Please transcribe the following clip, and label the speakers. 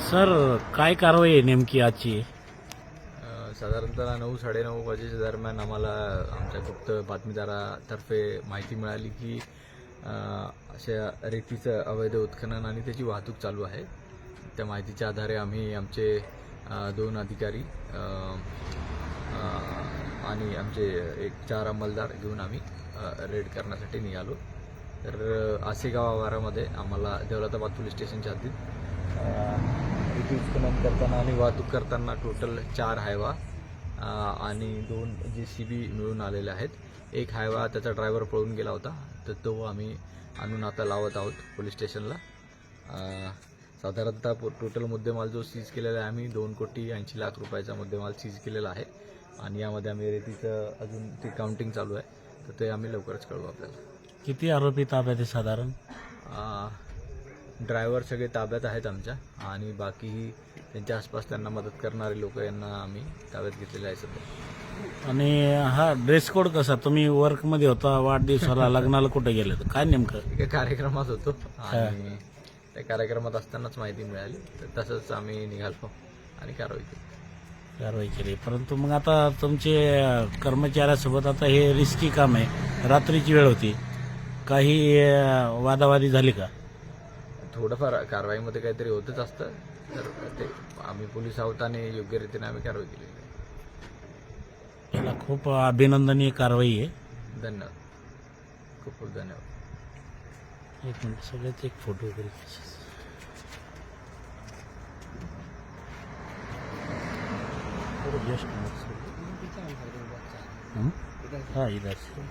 Speaker 1: Sir काय कारवाई आहे नेमकी आजची?
Speaker 2: साधारणतः 9-9:30 वाजेच्या दरम्यान आम्हाला आमच्या गुप्त बातमीदारातर्फे माहिती मिळाली की अशा रेतीचं अवैध उत्खनन आणि त्याची वाहतूक चालू आहे. त्या माहितीच्या आधारे आम्ही आमचे 2 अधिकारी आणि आमचे 4 अंमलदार घेऊन आम्ही रेड करण्यासाठी निघालो. तर आसेगाव आवारामध्ये आम्हाला दौलताबाद पोलीस स्टेशनच्या हद्दीत रेती उत्खनन करताना आणि वाहतूक करताना टोटल 4 हायवा आणि 2 JCB मिळून आलेले आहेत. एक हायवा त्याचा ड्रायव्हर पळून गेला होता, तर तो आम्ही आणून आता लावत आहोत पोलीस स्टेशनला. साधारणतः टोटल मुद्देमाल जो सीज केलेला आहे आम्ही 2,80,00,000 रुपयाचा मुद्देमाल सीज केलेला आहे आणि यामध्ये आम्ही रेतीचं अजून ते काउंटिंग चालू आहे, तर ते आम्ही लवकरच कळवू आपल्याला.
Speaker 1: किती आरोपी ताब्यात आहे साधारण?
Speaker 2: ड्रायव्हर सगळे ताब्यात आहेत आमच्या आणि बाकीही त्यांच्या आसपास त्यांना मदत करणारे लोक यांना आम्ही ताब्यात घेतलेले आहे सध्या.
Speaker 1: आणि हा ड्रेस कोड कसा? तुम्ही वर्कमध्ये होता, वाढदिवसाला, लग्नाला कुठे गेले? तर काय नेमकं?
Speaker 2: एका कार्यक्रमात होतो आणि त्या कार्यक्रमात असतानाच माहिती मिळाली, तर तसंच आम्ही निघालो आणि कारवाई केली.
Speaker 1: परंतु मग आता तुमचे कर्मचाऱ्यासोबत आता हे रिस्की काम आहे, रात्रीची वेळ होती, काही वादावादी झाली का?
Speaker 2: थोडंफार कारवाईमध्ये काहीतरी होतच असतं, तर ते आम्ही पोलीस आहोत आणि योग्य रीतीने आम्ही कारवाई केलेली आहे.
Speaker 1: याला खूप अभिनंदनीय कारवाई आहे.
Speaker 2: धन्यवाद, खूप खूप धन्यवाद.
Speaker 1: एक मिनिट, सगळ्यात एक फोटो वगैरे. हाँ इधर से